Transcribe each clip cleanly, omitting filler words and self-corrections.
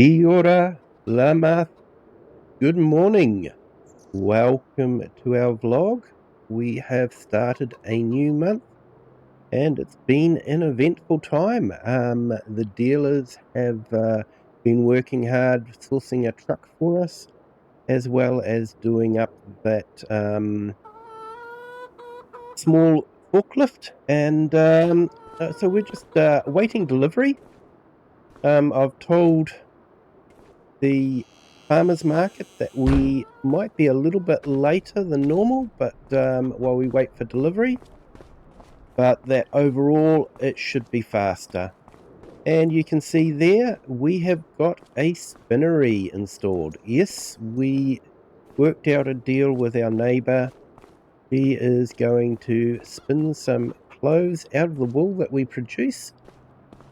Kia ora, Lama. Good morning. Welcome to our vlog. We have started a new month and it's been an eventful time. The dealers have been working hard sourcing a truck for us, as well as doing up that small forklift. And so we're just awaiting delivery. I've told the farmers market that we might be a little bit later than normal, but while we wait for delivery, but that overall it should be faster. And you can see there we have got a spinnery installed. Yes, we worked out a deal with our neighbour. She is going to spin some clothes out of the wool that we produce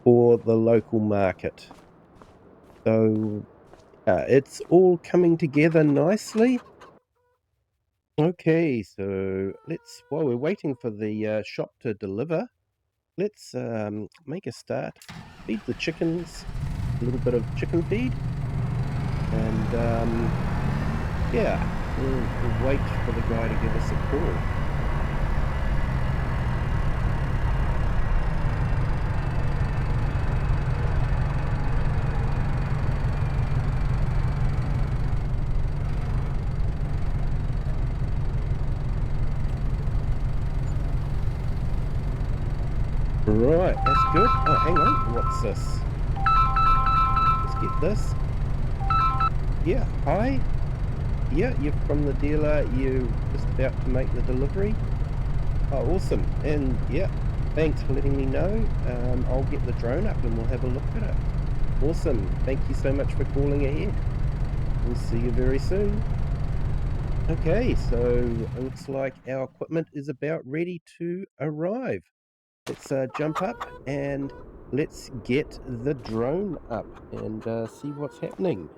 for the local market. So it's all coming together nicely. Okay, so while we're waiting for the shop to deliver, let's make a start. Feed the chickens a little bit of chicken feed, and yeah, we'll wait for the guy to give us a call. Right, that's good. Oh, hang on, what's this? Let's get this. Yeah, hi. Yeah, you're from the dealer. You're just about to make the delivery. Oh, awesome. And yeah, thanks for letting me know. I'll get the drone up and we'll have a look at it. Awesome. Thank you so much for calling ahead. We'll see you very soon. Okay, so it looks like our equipment is about ready to arrive. Let's jump up and let's get the drone up and see what's happening.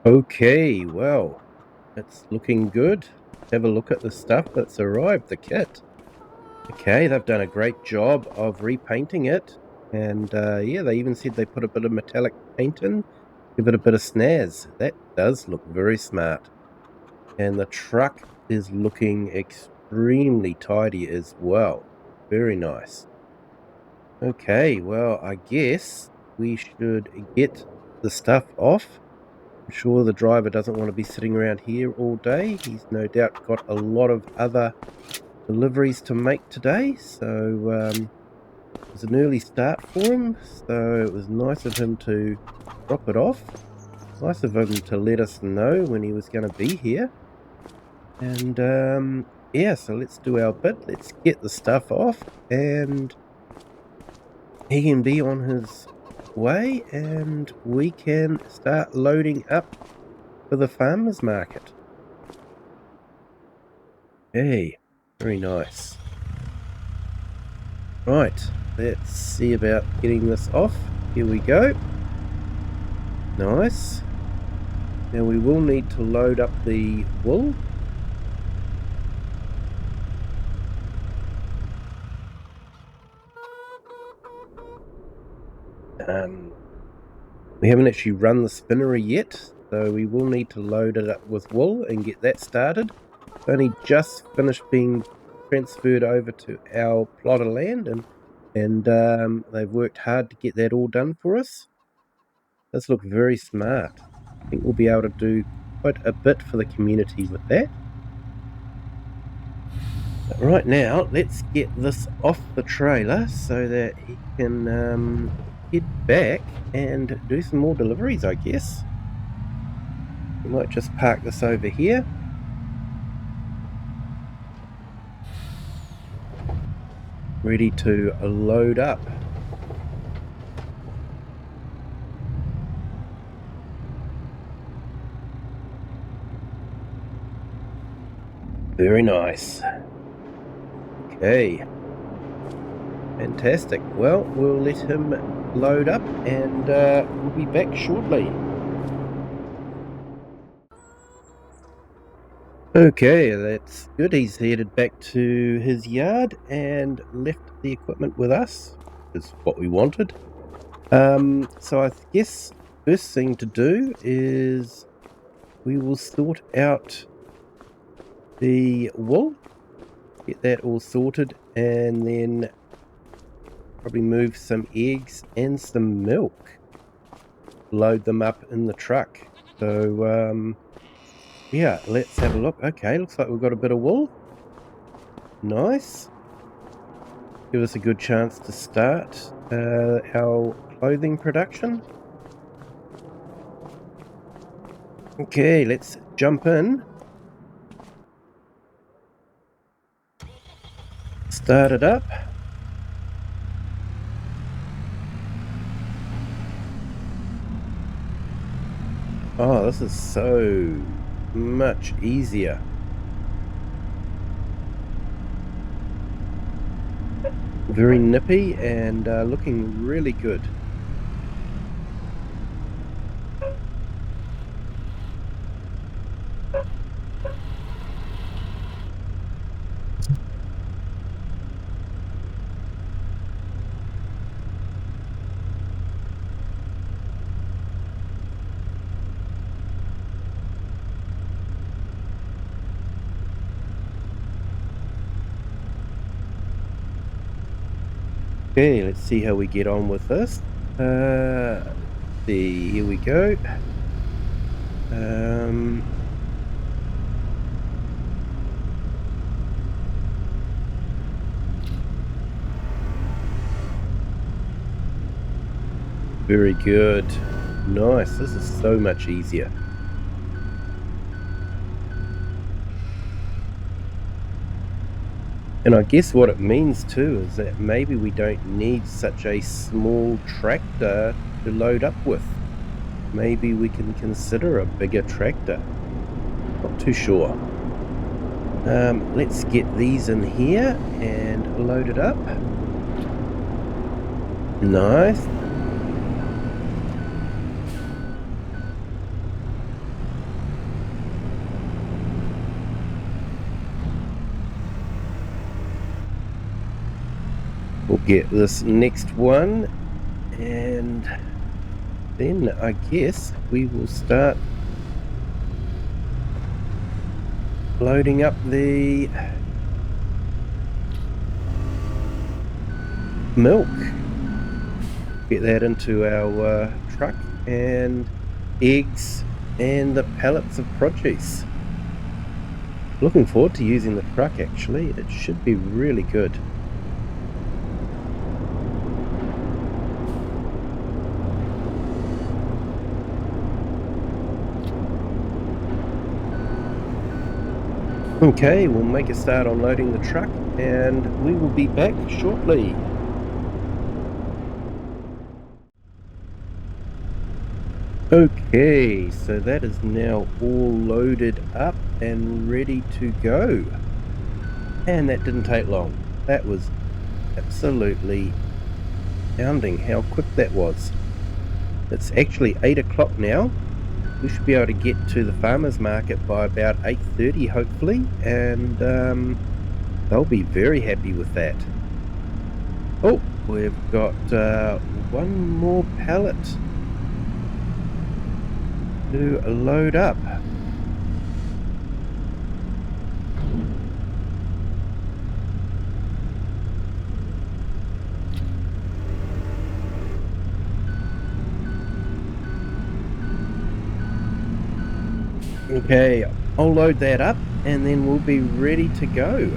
Okay, well, it's looking good. Have a look at the stuff that's arrived, the kit. Okay, they've done a great job of repainting it. And yeah, they even said they put a bit of metallic paint in, give it a bit of snazz. That does look very smart. And the truck is looking extremely tidy as well. Very nice. Okay, well, I guess we should get the stuff off. I'm sure the driver doesn't want to be sitting around here all day. He's no doubt got a lot of other deliveries to make today, so it was an early start for him, so it was nice of him to drop it off. Nice of him to let us know when he was going to be here. And yeah, so let's do our bit. Let's get the stuff off and he can be on his way and we can start loading up for the farmers market. Hey, very nice. Right, let's see about getting this off. Here we go. Nice. Now we will need to load up the wool. We haven't actually run the spinnery yet, so we will need to load it up with wool and get that started. It's only just finished being transferred over to our plot of land, and they've worked hard to get that all done for us. Does look very smart. I think we'll be able to do quite a bit for the community with that. But right now, let's get this off the trailer so that he can head back and do some more deliveries, I guess. We might just park this over here. Ready to load up. Very nice. Okay. Fantastic. Well, we'll let him load up and we'll be back shortly. Okay, that's good. He's headed back to his yard and left the equipment with us. Is what we wanted. So I guess first thing to do is we will sort out the wool, get that all sorted, and then probably move some eggs and some milk, load them up in the truck. So yeah, let's have a look. Okay, looks like we've got a bit of wool. Nice. Give us a good chance to start our clothing production. Okay, let's jump in. Start it up. Oh, this is so much easier. Very nippy and looking really good. Okay, let's see how we get on with this. Here we go. Very good. Nice. This is so much easier. And I guess what it means too is that maybe we don't need such a small tractor to load up with. Maybe we can consider a bigger tractor. Not too sure. Let's get these in here and load it up. Nice. We'll get this next one, and then I guess we will start loading up the milk. Get that into our truck, and eggs and the pallets of produce. Looking forward to using the truck actually. It should be really good. Okay, we'll make a start on loading the truck and we will be back shortly. Okay, so that is now all loaded up and ready to go. And that didn't take long. That was absolutely astounding how quick that was. It's actually 8 o'clock now. We should be able to get to the farmer's market by about 8:30 hopefully, and they'll be very happy with that. Oh, we've got one more pallet to load up. Okay, I'll load that up and then we'll be ready to go.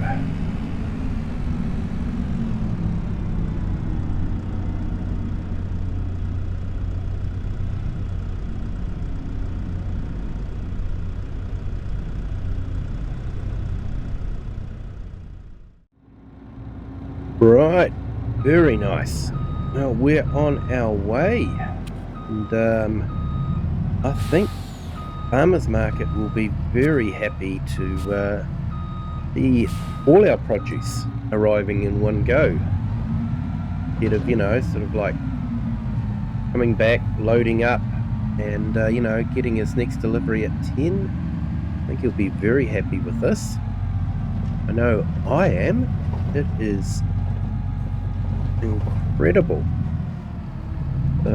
Right, very nice. Well, we're on our way, and I think Farmers Market will be very happy to see all our produce arriving in one go. Instead of, sort of like coming back, loading up, and, getting his next delivery at 10. I think he'll be very happy with this. I know I am. It is incredible. So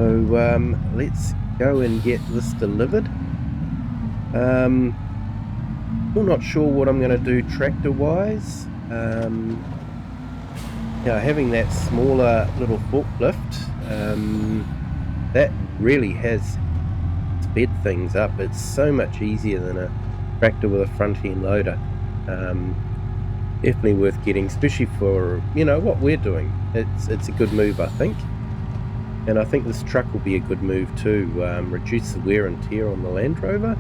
let's go and get this delivered. Still not sure what I'm going to do tractor-wise. Having that smaller little forklift, that really has sped things up. It's so much easier than a tractor with a front-end loader. Definitely worth getting, especially for, what we're doing. It's a good move, I think. And I think this truck will be a good move too, reduce the wear and tear on the Land Rover.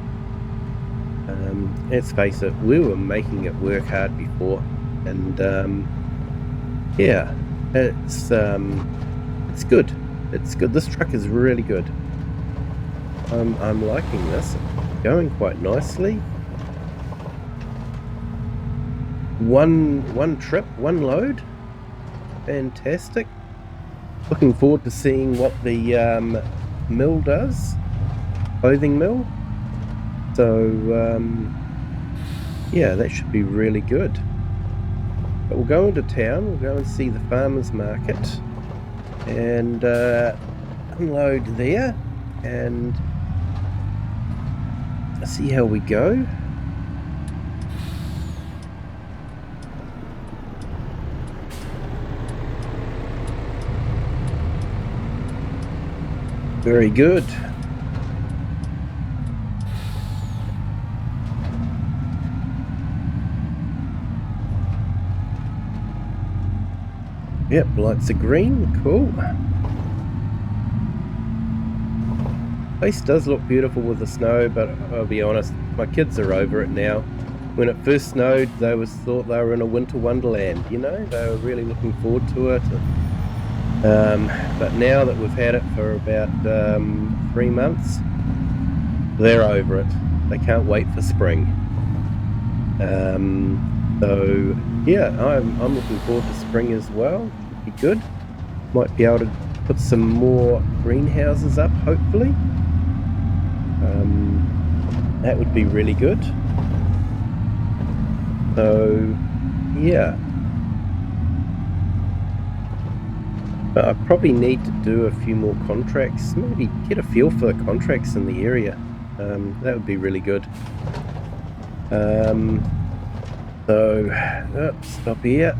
Let's face it, we were making it work hard before, and it's good. It's good. This truck is really good. I'm liking this. It's going quite nicely. One trip, one load. Fantastic. Looking forward to seeing what the mill does. Clothing mill. So that should be really good. But we'll go into town, we'll go and see the farmers market and unload there and see how we go. Very good. Yep, lights are green, cool. Place does look beautiful with the snow, but I'll be honest, my kids are over it now. When it first snowed, they thought they were in a winter wonderland, They were really looking forward to it. But now that we've had it for about 3 months, they're over it. They can't wait for spring. I'm looking forward to spring as well. Should be good. Might be able to put some more greenhouses up, hopefully. That would be really good. So, yeah. But I probably need to do a few more contracts, maybe get a feel for the contracts in the area. That would be really good. Stop here.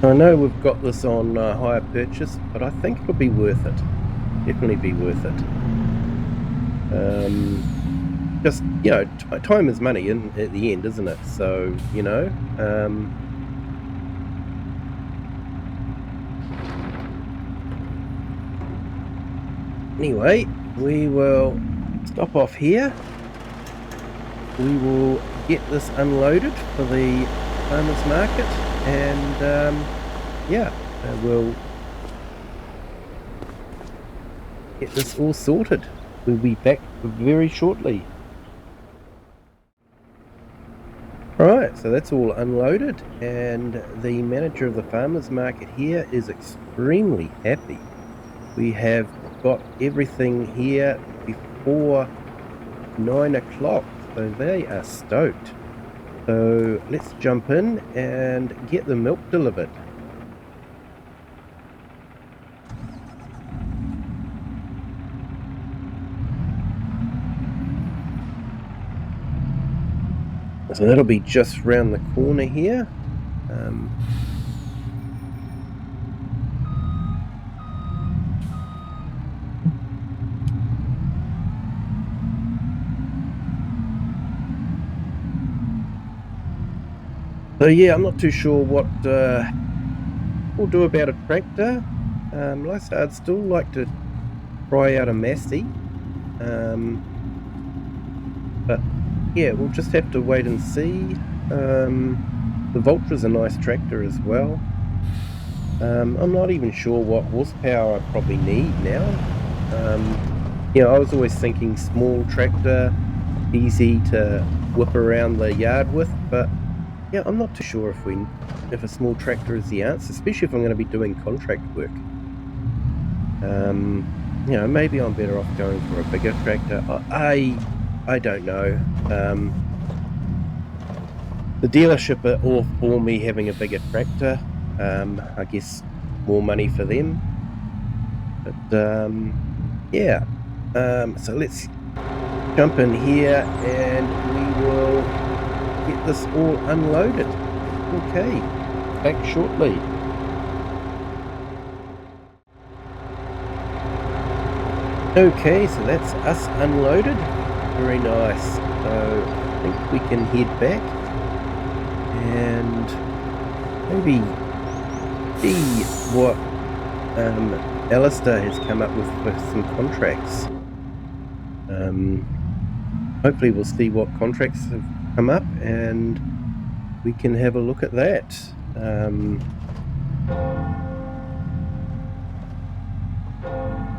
I know we've got this on hire purchase, but I think it'll be worth it. Definitely be worth it. Just, time is money at the end, isn't it? So, anyway, we will stop off here. We will get this unloaded for the farmers market. And we'll get this all sorted. We'll be back very shortly. Alright, so that's all unloaded, and the manager of the farmers market here is extremely happy. We have got everything here before 9 o'clock, so they are stoked. So let's jump in and get the milk delivered. So that'll be just round the corner here. So yeah, I'm not too sure what we'll do about a tractor. Like I said, I'd still like to try out a Massey. But yeah, we'll just have to wait and see. The Vulture's a nice tractor as well. I'm not even sure what horsepower I probably need now. I was always thinking small tractor, easy to whip around the yard with, but yeah, I'm not too sure if a small tractor is the answer, especially if I'm going to be doing contract work. Maybe I'm better off going for a bigger tractor. I don't know. The dealership are all for me having a bigger tractor. I guess more money for them. But yeah. So let's jump in here and we will get this all unloaded. Okay, back shortly. Okay, so that's us unloaded. Very nice. So I think we can head back and maybe see what Alistair has come up with for some contracts. Hopefully we'll see what contracts have come up and we can have a look at that.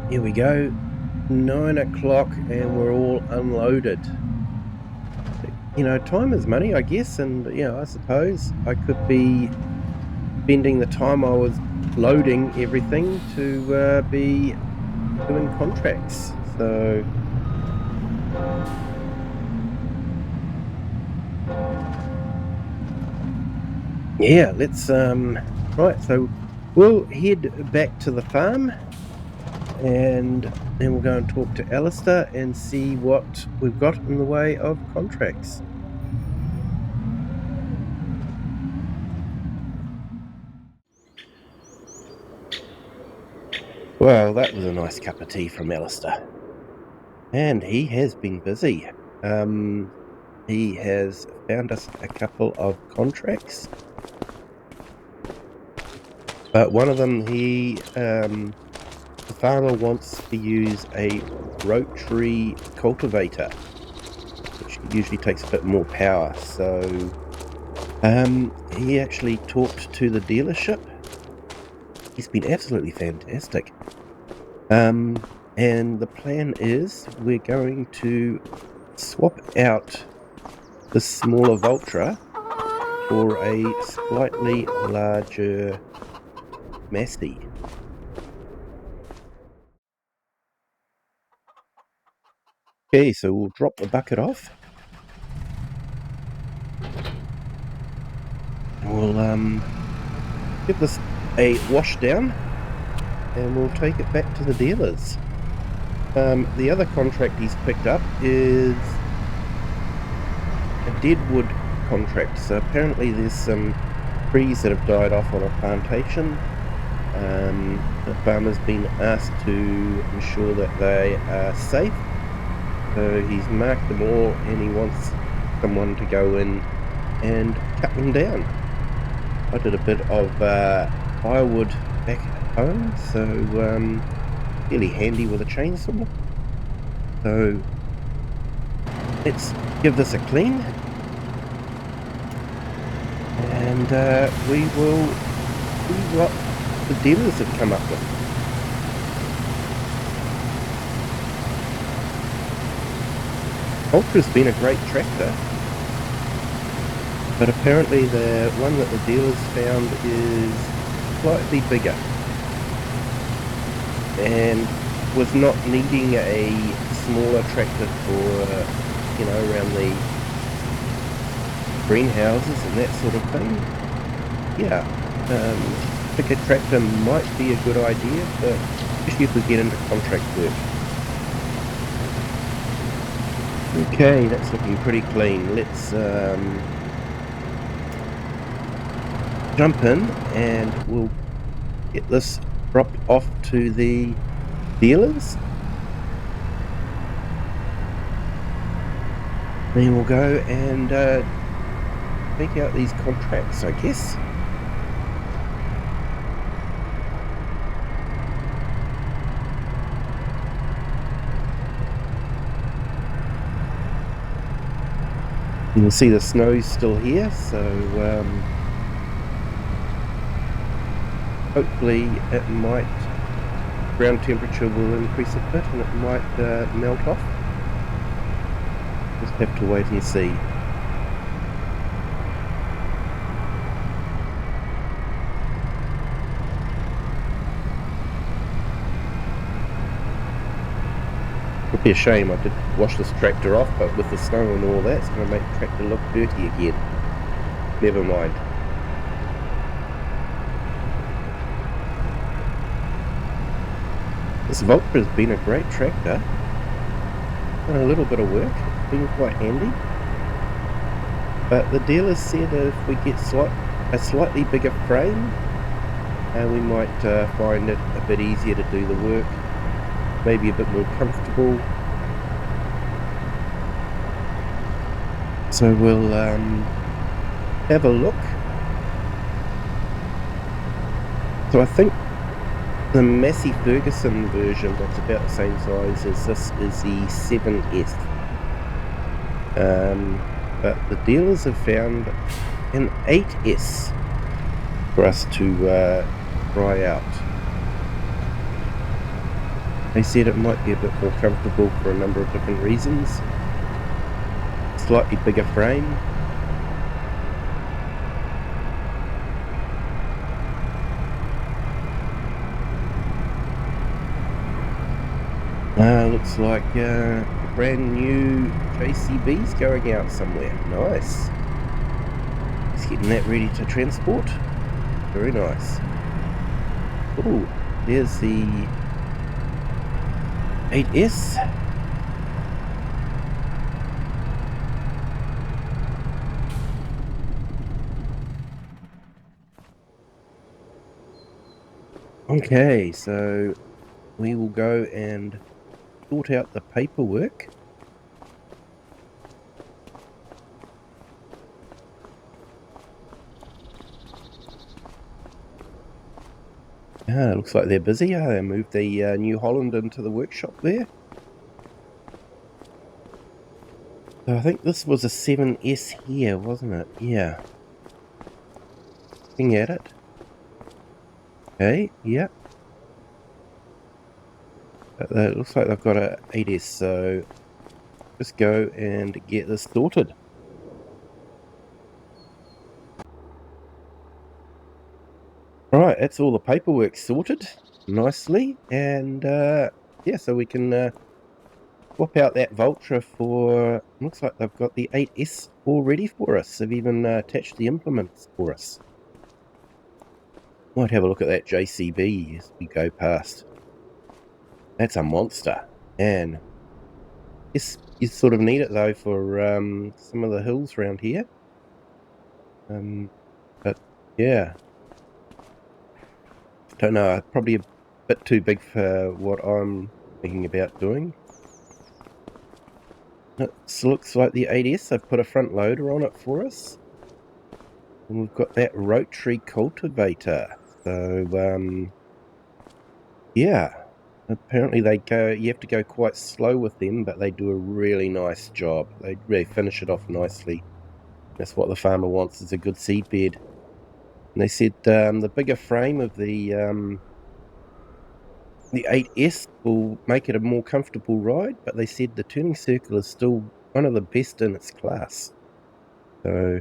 Here we go, 9 o'clock and we're all unloaded. Time is money, I guess, and I suppose I could be spending the time I was loading everything to be doing contracts. So yeah, let's right, so we'll head back to the farm and then we'll go and talk to Alistair and see what we've got in the way of contracts. Well, that was a nice cup of tea from Alistair. And he has been busy. He has found us a couple of contracts. But one of them, the farmer wants to use a rotary cultivator, which usually takes a bit more power. So he actually talked to the dealership. He's been absolutely fantastic. And the plan is we're going to swap out the smaller Vulture for a slightly larger Massey. Okay, so we'll drop the bucket off. We'll give this a wash down and we'll take it back to the dealers. The other contract he's picked up is a deadwood contract. So apparently there's some trees that have died off on a plantation. The farmer's been asked to ensure that they are safe. So he's marked them all and he wants someone to go in and cut them down. I did a bit of firewood back at home, so really handy with a chainsaw. So let's give this a clean and we will see what the dealers have come up with. Ultra's been a great tractor, but apparently the one that the dealers found is slightly bigger and was not needing a smaller tractor for you know, around the greenhouses and that sort of thing, yeah, bigger tractor might be a good idea, but especially if we get into contract work. Okay, that's looking pretty clean. Let's jump in and we'll get this dropped off to the dealers. Then we'll go and take out these contracts, I guess. You can see the snow's still here, so hopefully it might, ground temperature will increase a bit and it might melt off. Just have to wait and see. Would be a shame. I did wash this tractor off, but with the snow and all that, it's going to make the tractor look dirty again. Never mind. This Vulture has been a great tractor. Done a little bit of work. It's been quite handy. But the dealer said if we get a slightly bigger frame, we might find it a bit easier to do the work. Maybe a bit more comfortable. So we'll have a look. So I think the Massey Ferguson version, that's about the same size as this, is the 7S. But the dealers have found an 8S for us to try out. They said it might be a bit more comfortable for a number of different reasons. Slightly bigger frame. Looks like brand new JCB's going out somewhere. Nice. Just getting that ready to transport. Very nice. Oh, there's the 8S. Okay, so we will go and sort out the paperwork. Looks like they're busy. They moved the New Holland into the workshop there. So I think this was a 7S here, wasn't it? Yeah. Looking at it. Okay, yeah. It looks like they've got a 8S, so just go and get this sorted. Right, that's all the paperwork sorted nicely, and yeah, so we can swap out that Vulture for, looks like they've got the 8S all ready for us. They've even attached the implements for us. Might have a look at that JCB as we go past. That's a monster, and yes, you sort of need it though for some of the hills around here. But yeah, don't know, probably a bit too big for what I'm thinking about doing. It looks like the 8S, they've put a front loader on it for us. And we've got that rotary cultivator. So, yeah, apparently you have to go quite slow with them, but they do a really nice job. They really finish it off nicely. That's what the farmer wants, is a good seed bed. And they said the bigger frame of the 8S will make it a more comfortable ride, but they said the turning circle is still one of the best in its class. So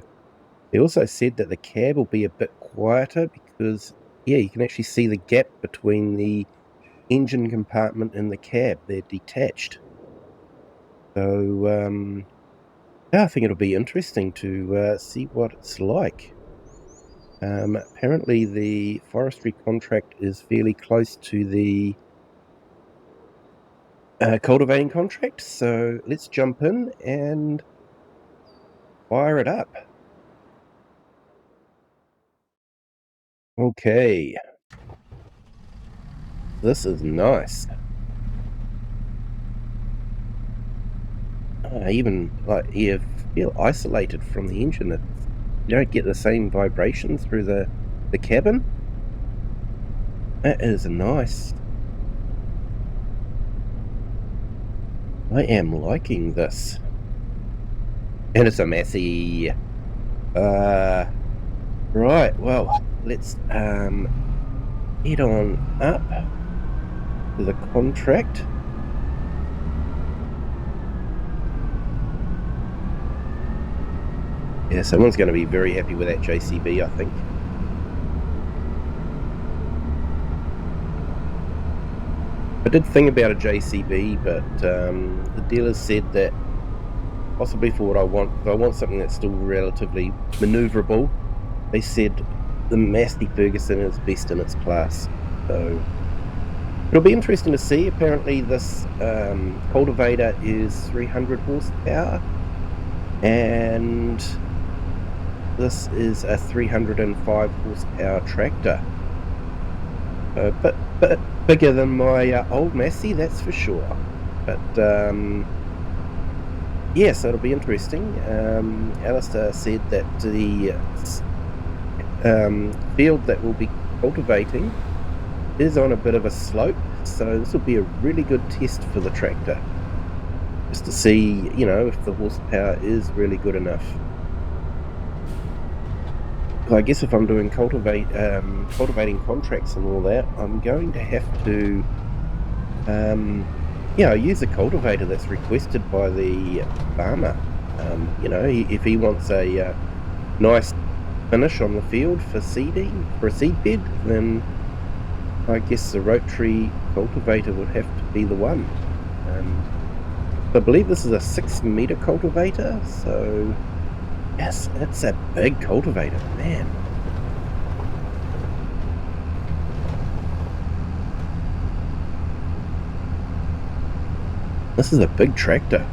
they also said that the cab will be a bit quieter because, yeah, you can actually see the gap between the engine compartment and the cab. They're detached. So Yeah, I think it'll be interesting to see what it's like. Apparently the forestry contract is fairly close to the cultivating contract, so let's jump in and fire it up. Okay, this is nice. Even like you feel isolated from the engine. You don't get the same vibration through the cabin. That is nice. I am liking this. And it's a Massey. Right, well, let's head on up to the contract. Yeah, someone's going to be very happy with that JCB, I think. I did think about a JCB, but the dealers said that possibly for what I want, if I want something that's still relatively manoeuvrable, they said the Massey Ferguson is best in its class. So it'll be interesting to see. Apparently this cultivator is 300 horsepower, and this is a 305 horsepower tractor. A bit bigger than my old Massey, that's for sure. But yeah, so it'll be interesting. Alistair said that the field that we'll be cultivating is on a bit of a slope, so this will be a really good test for the tractor, just to see, you know, if the horsepower is really good enough. I guess if I'm doing cultivating contracts and all that, I'm going to have to, use a cultivator that's requested by the farmer. You know, if he wants a nice finish on the field for seeding, for a seed bed, then I guess the rotary cultivator would have to be the one. I believe this is a 6-meter cultivator, so yes, it's a big cultivator, man. This is a big tractor.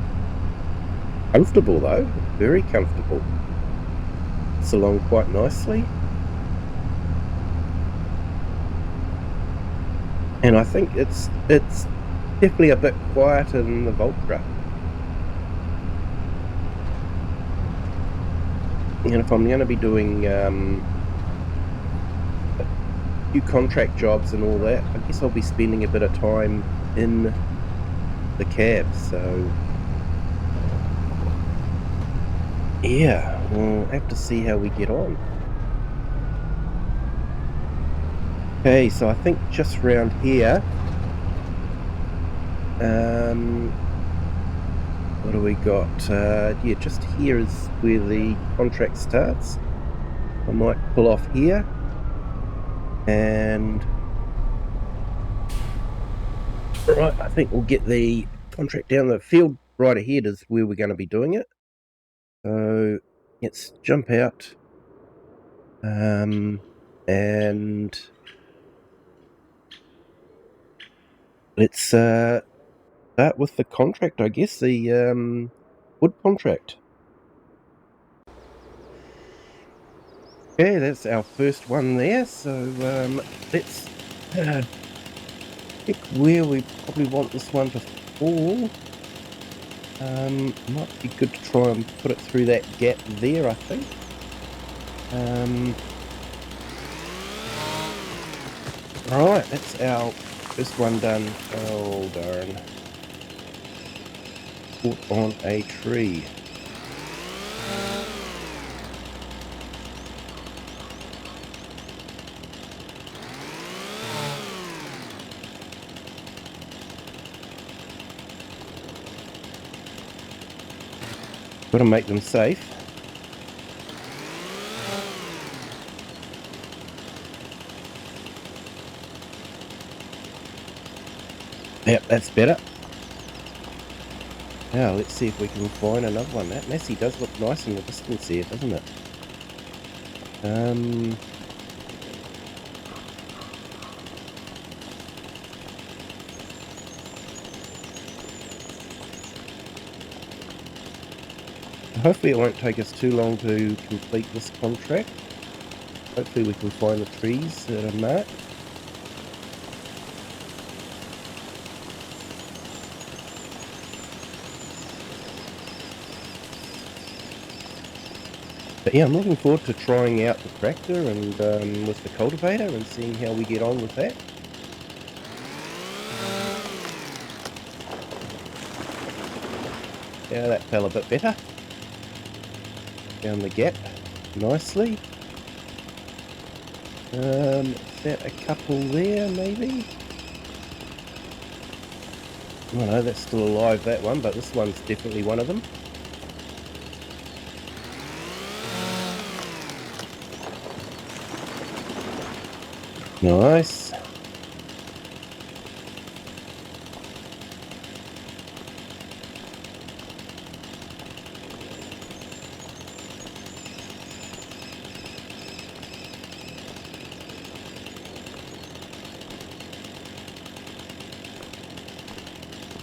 Comfortable though, very comfortable. It's along quite nicely. And I think it's definitely a bit quieter than the Voltra. And if I'm going to be doing a few contract jobs and all that, I guess I'll be spending a bit of time in the cab, so yeah, we'll have to see how we get on. Okay, so I think just around here, what do we got? Yeah, just here is where the contract starts. I might pull off here, and right, I think we'll get the contract down. The field right ahead is where we're going to be doing it. So let's jump out, and let's start with the contract, I guess, the wood contract. Okay, that's our first one there, so let's pick where we probably want this one to fall. Might be good to try and put it through that gap there, I think. Right, that's our first one done. Oh, darn. Caught on a tree. Got to make them safe. Yep, that's better. Now, let's see if we can find another one. That messy does look nice in the distance here, doesn't it? Hopefully it won't take us too long to complete this contract. Hopefully we can find the trees that are marked. But yeah, I'm looking forward to trying out the tractor and with the cultivator and seeing how we get on with that. Yeah, that fell a bit better. Down the gap nicely. Is that a couple there, maybe? Oh no, that's still alive, that one, but this one's definitely one of them. Nice.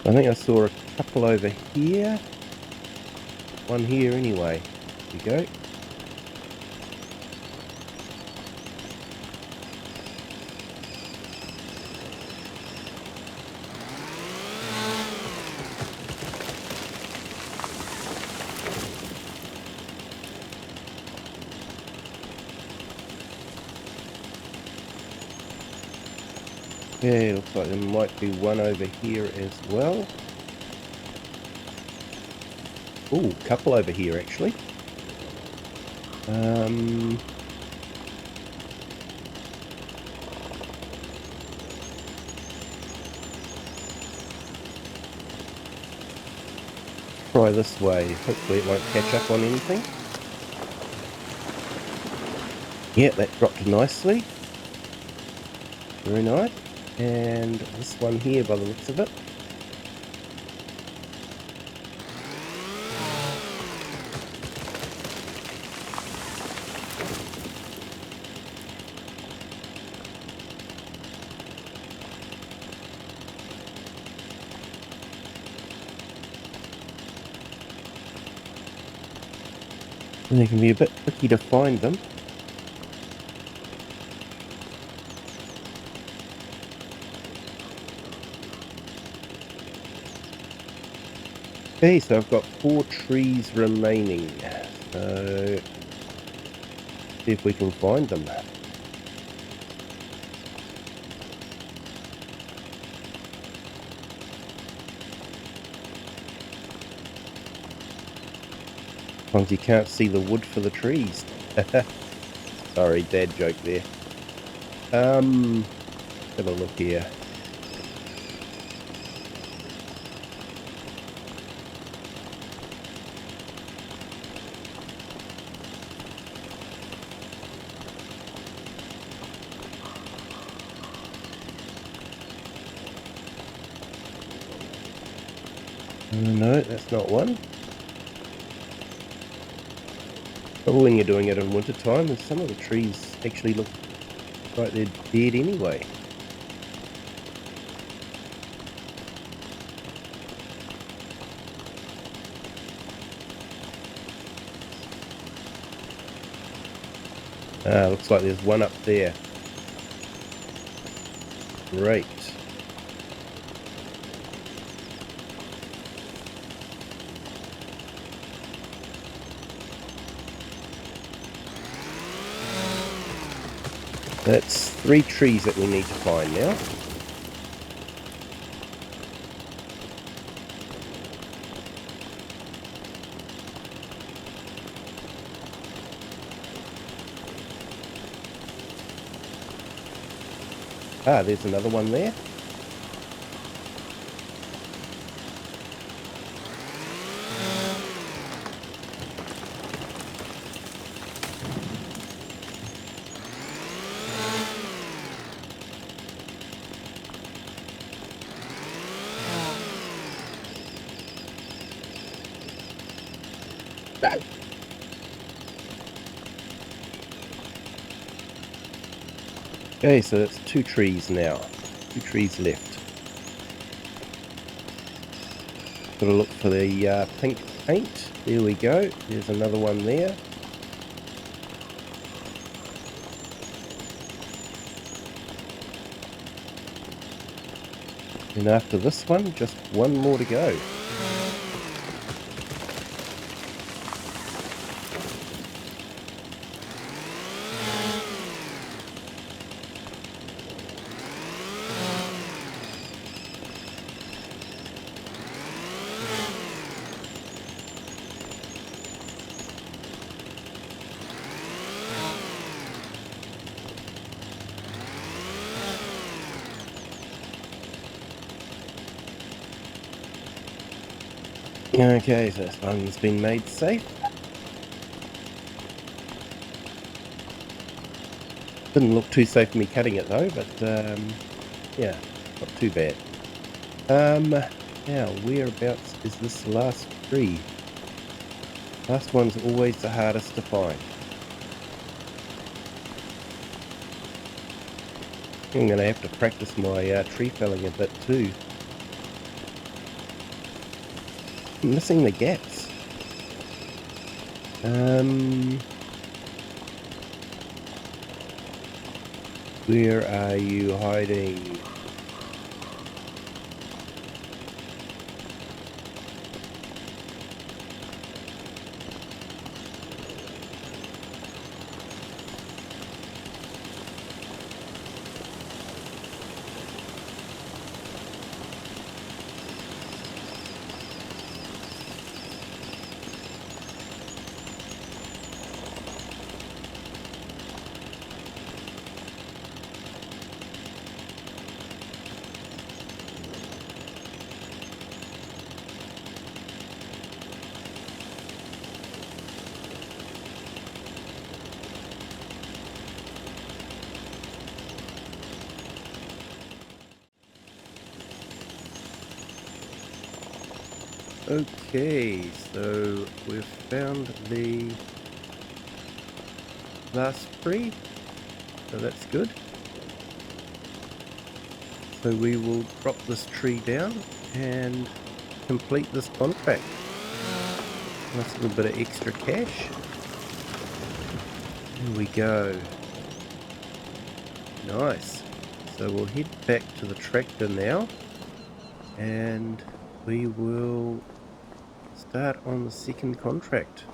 I think I saw a couple over here. One here anyway. There we go. Yeah, looks like there might be one over here as well. Ooh, a couple over here actually. Try this way. Hopefully it won't catch up on anything. Yeah, that dropped nicely. Very nice. And this one here by the looks of it. And they can be a bit tricky to find them. Okay, so I've got 4 trees remaining. So, see if we can find them. Sometimes you can't see the wood for the trees. Sorry, dad joke there. Have a look here. No, that's not one. Trouble when you're doing it in winter time is some of the trees actually look like they're dead anyway. Looks like there's one up there. Great. That's 3 trees that we need to find now. There's another one there. Okay, so that's 2 trees now. 2 trees left. Got to look for the pink paint. There we go. There's another one there. And after this one, just one more to go. Okay, so this one's been made safe. Didn't look too safe for me cutting it though, but yeah, not too bad. Now whereabouts is this last tree? Last one's always the hardest to find. I'm going to have to practice my tree felling a bit too. I'm missing the gaps. Where are you hiding? Okay, so we've found the last tree, so that's good. So we will drop this tree down and complete this contract. That's a little bit of extra cash. There we go. Nice. So we'll head back to the tractor now and we will start on the second contract.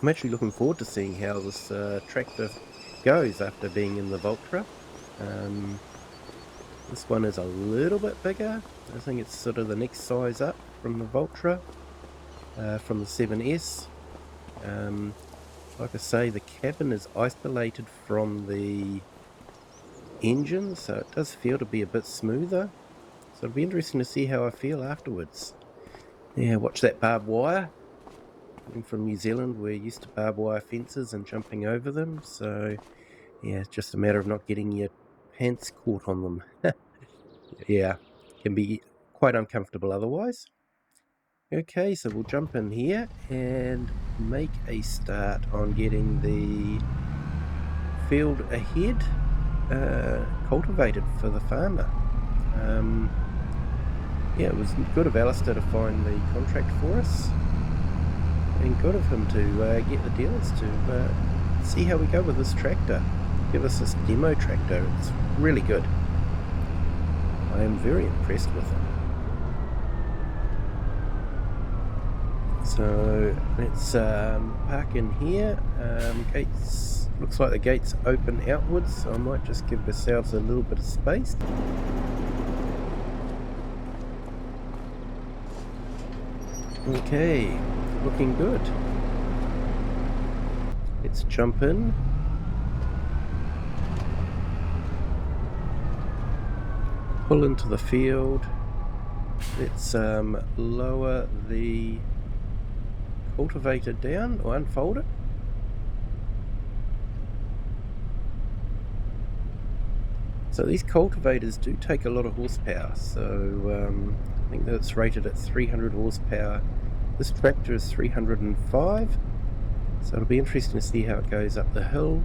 I'm actually looking forward to seeing how this tractor goes after being in the Valtra. This one is a little bit bigger. I think it's sort of the next size up from the Valtra, from the 7S. Like I say, the cabin is isolated from the engine, so it does feel to be a bit smoother. So it'll be interesting to see how I feel afterwards. Yeah, watch that barbed wire. I'm from New Zealand, we're used to barbed wire fences and jumping over them, so yeah, it's just a matter of not getting your pants caught on them. Yeah, can be quite uncomfortable otherwise. Okay, so we'll jump in here and make a start on getting the field ahead cultivated for the farmer. Yeah, it was good of Alistair to find the contract for us, and good of him to get the dealers to see how we go with this tractor. Give us this demo tractor. It's really good. I am very impressed with it. So let's park in here. Gates, looks like the gates open outwards, so I might just give ourselves a little bit of space. Okay, looking good. Let's jump in. Pull into the field. Let's lower the cultivator down or unfold it. So these cultivators do take a lot of horsepower, so I think that's rated at 300 horsepower This tractor is 305, so it'll be interesting to see how it goes up the hill.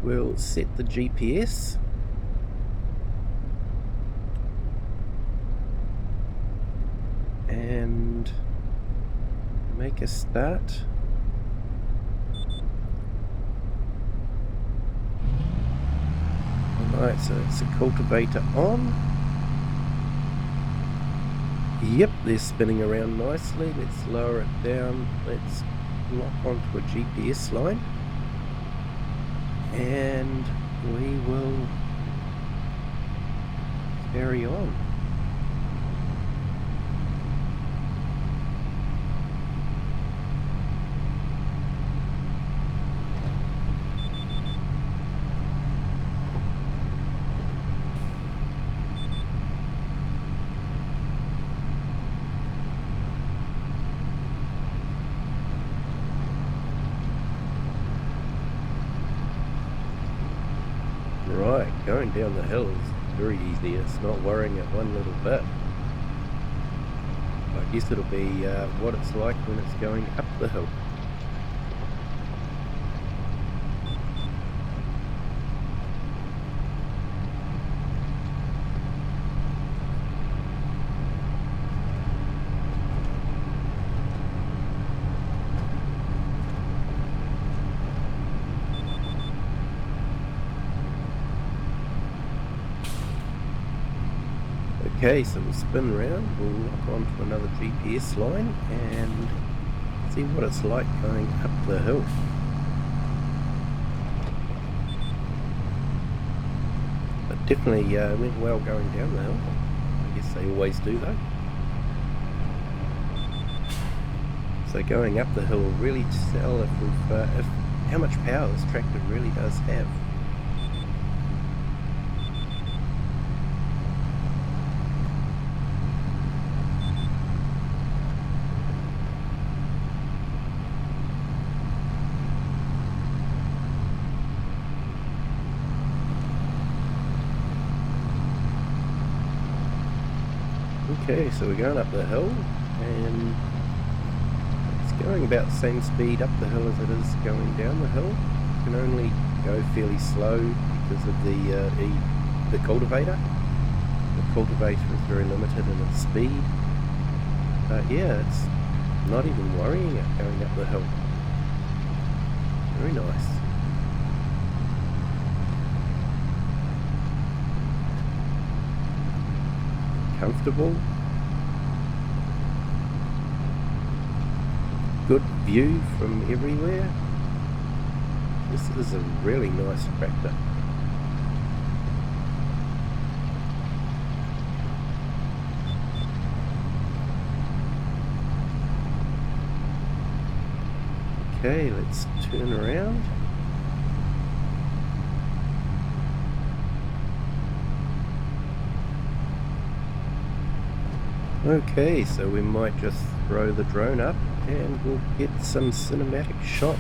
We'll set the GPS. And make a start. Alright, so it's a cultivator on. Yep, they're spinning around nicely. Let's lower it down. Let's lock onto a GPS line. And we will carry on. Right, going down the hill is very easy. It's not worrying it one little bit. I guess it'll be what it's like when it's going up the hill. Okay, so we'll spin around, we'll lock onto another GPS line and see what it's like going up the hill. But definitely went well going down the hill. I guess they always do though. So going up the hill will really tell if how much power this tractor really does have. Okay, so we're going up the hill, and it's going about the same speed up the hill as it is going down the hill. You can only go fairly slow because of the cultivator. The cultivator is very limited in its speed. But yeah, it's not even worrying it going up the hill. Very nice. Comfortable. Good view from everywhere. This is a really nice tractor. Okay, let's turn around. Okay, so we might just throw the drone up and we'll get some cinematic shots.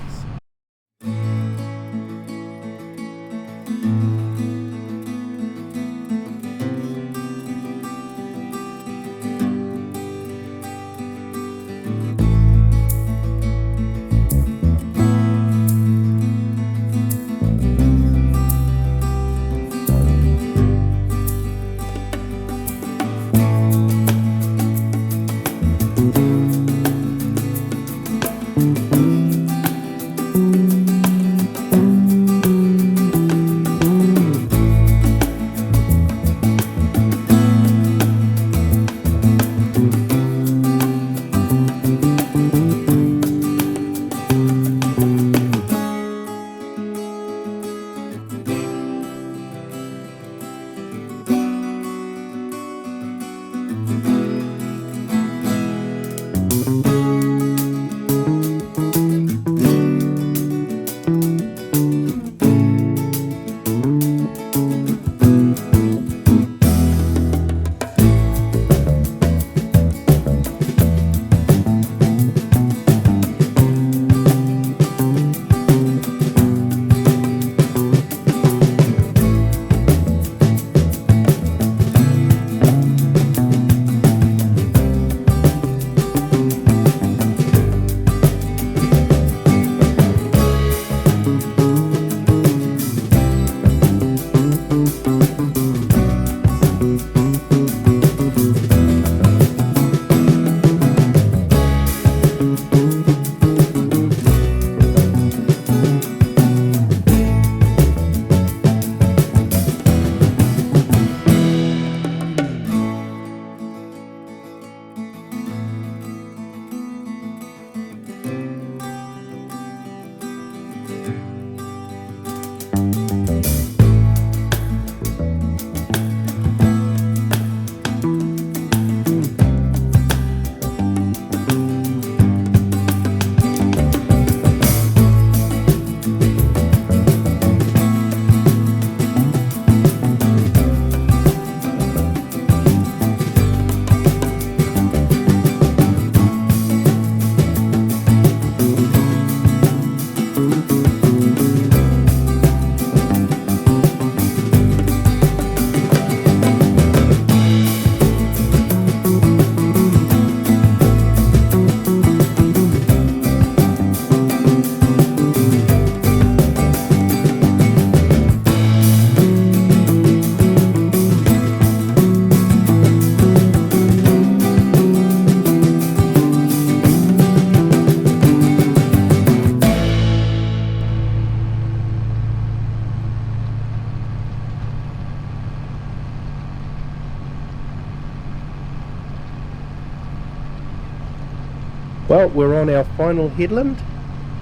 Well, we're on our final headland,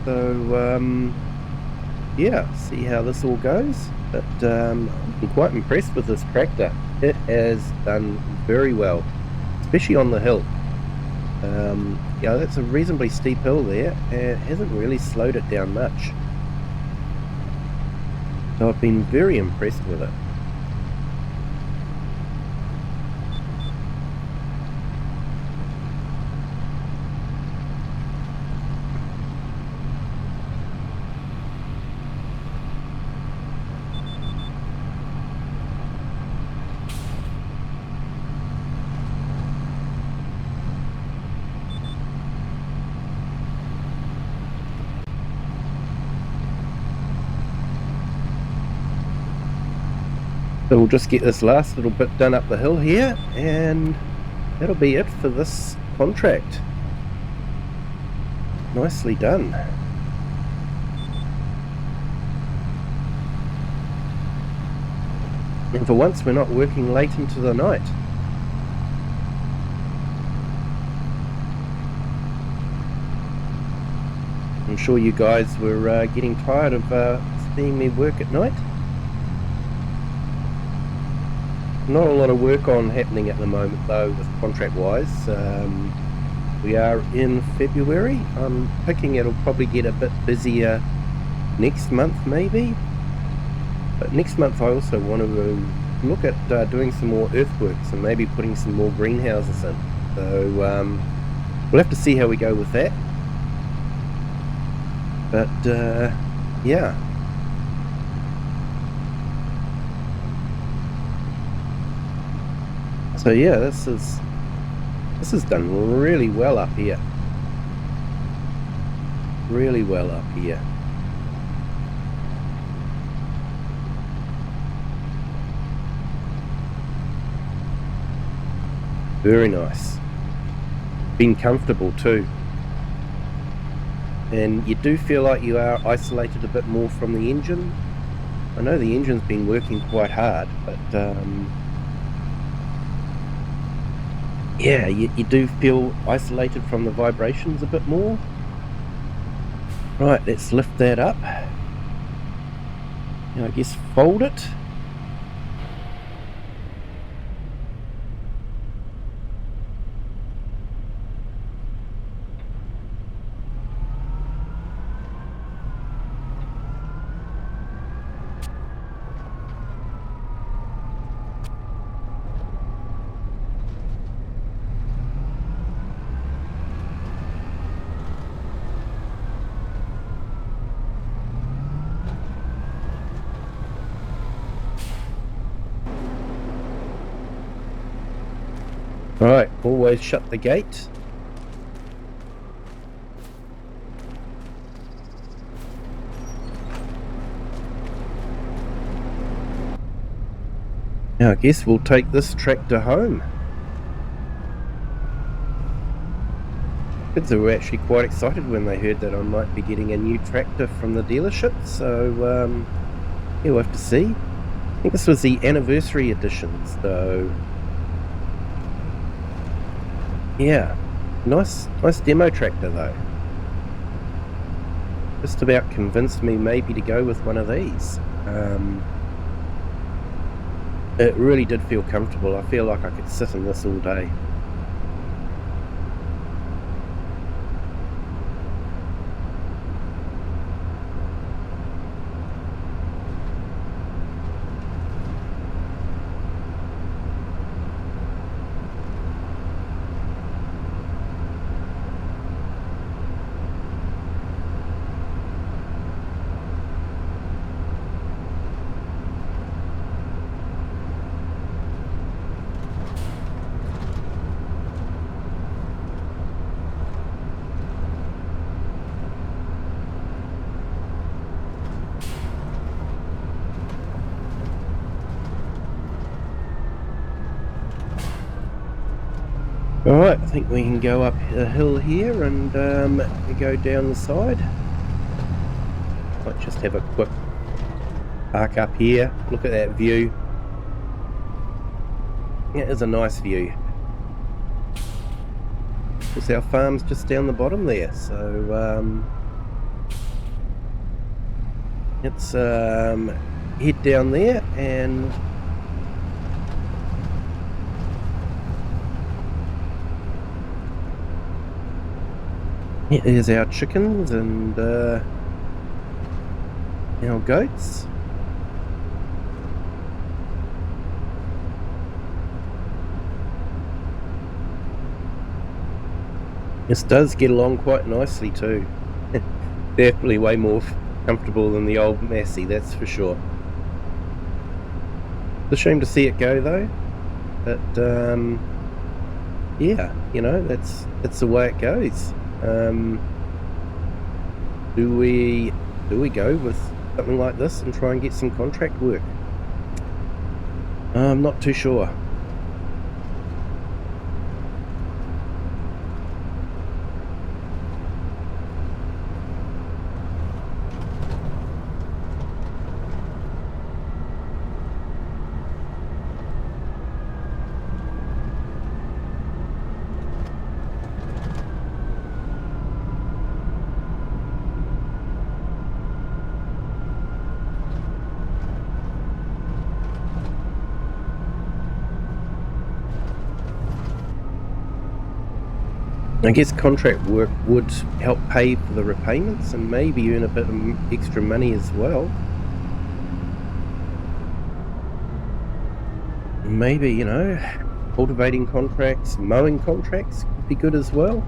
so yeah, see how this all goes. But I'm quite impressed with this tractor. It has done very well, especially on the hill. Yeah, that's a reasonably steep hill there, and it hasn't really slowed it down much. So I've been very impressed with it. So we'll just get this last little bit done up the hill here, and that'll be it for this contract. Nicely done. And for once we're not working late into the night. I'm sure you guys were getting tired of seeing me work at night. Not a lot of work on happening at the moment though, with contract wise. We are in February. I'm thinking it'll probably get a bit busier next month maybe. But next month I also want to look at doing some more earthworks and maybe putting some more greenhouses in. So we'll have to see how we go with that. But yeah. So yeah, this is done really well up here. Really well up here. Very nice. Been comfortable too. And you do feel like you are isolated a bit more from the engine. I know the engine's been working quite hard, but yeah, you do feel isolated from the vibrations a bit more. Right, let's lift that up. Now I guess fold it. Right, always shut the gate. Now I guess we'll take this tractor home. Kids were actually quite excited when they heard that I might be getting a new tractor from the dealership, so yeah, we'll have to see. I think this was the anniversary edition, so yeah, nice demo tractor though. Just about convinced me maybe to go with one of these. It really did feel comfortable. I feel like I could sit in this all day. Alright, I think we can go up a hill here and go down the side. Might just have a quick park up here, look at that view. It is a nice view. Because our farm's just down the bottom there, so let's head down there and here's our chickens and our goats. This does get along quite nicely too. Definitely way more comfortable than the old Massey, that's for sure. It's a shame to see it go though, but yeah, you know, that's the way it goes. Do we go with something like this and try and get some contract work? I'm not too sure. I guess contract work would help pay for the repayments and maybe earn a bit of extra money as well. Maybe, you know, cultivating contracts, mowing contracts could be good as well.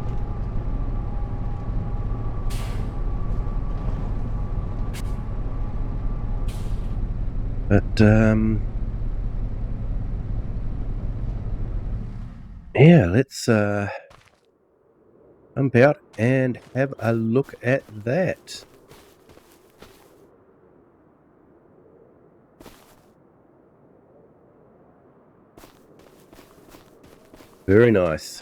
But yeah, let's jump out and have a look at that. Very nice.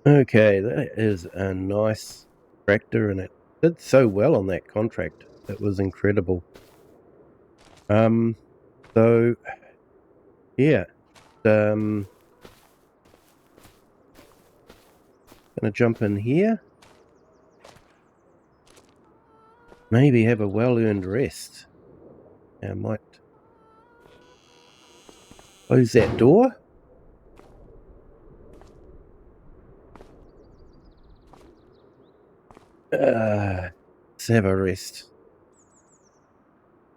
Okay, that is a nice tractor, and it did so well on that contract. It was incredible. So yeah, gonna jump in here. Maybe have a well-earned rest. I might close that door. Let's have a rest.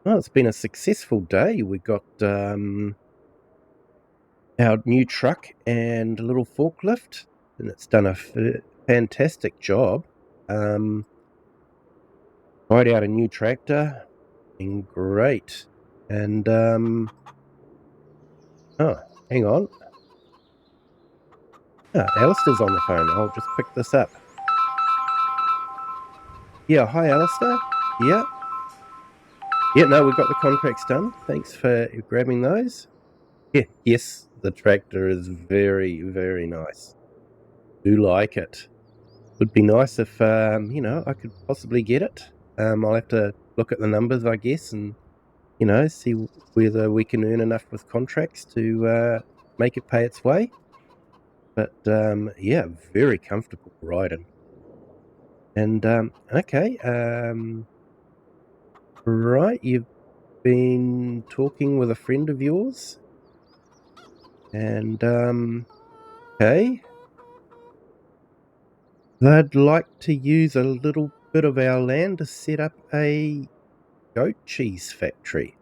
Well, it's been a successful day. We got our new truck and a little forklift, and it's done a fantastic job. Tried out a new tractor, been great. And oh, hang on. Alistair's on the phone. I'll just pick this up. Yeah, hi Alistair. Yeah. Yeah, no, we've got the contracts done. Thanks for grabbing those. Yeah, yes, the tractor is very, very nice. Do like it. Would be nice if, you know, I could possibly get it. I'll have to look at the numbers, I guess, and, you know, see whether we can earn enough with contracts to make it pay its way. But, yeah, very comfortable riding. And, okay, right, you've been talking with a friend of yours, and okay, they'd like to use a little bit of our land to set up a goat cheese factory.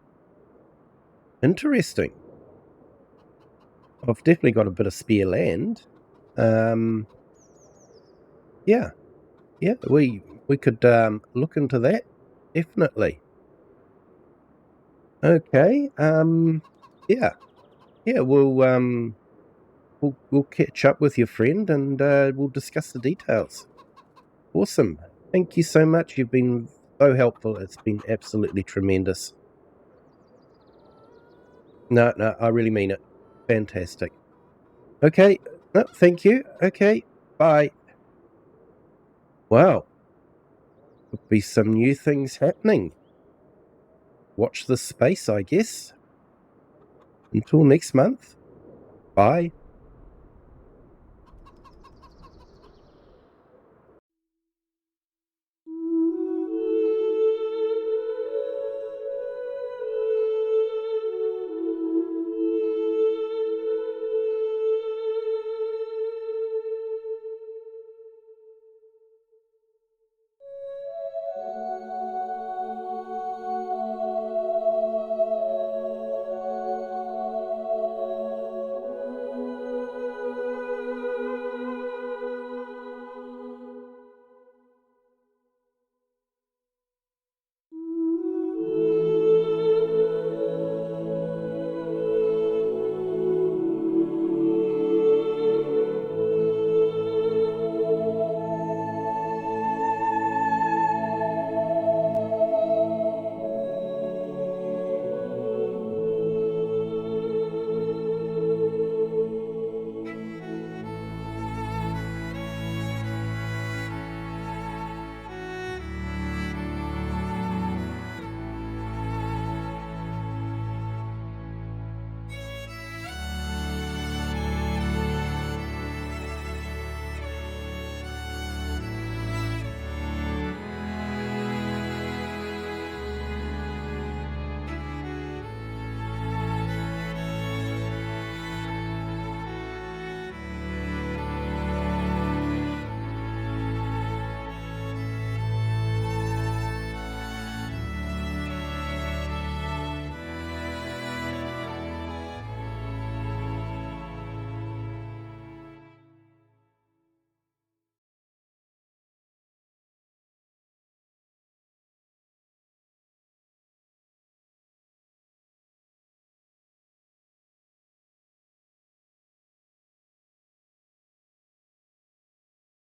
Interesting. I've definitely got a bit of spare land. Yeah, we could look into that, definitely. Okay, yeah, we'll catch up with your friend and we'll discuss the details. Awesome. Thank you so much. You've been so helpful. It's been absolutely tremendous. No, I really mean it. Fantastic. Okay, no, thank you. Okay, bye. Wow, could be some new things happening. Watch this space, I guess. Until next month. Bye.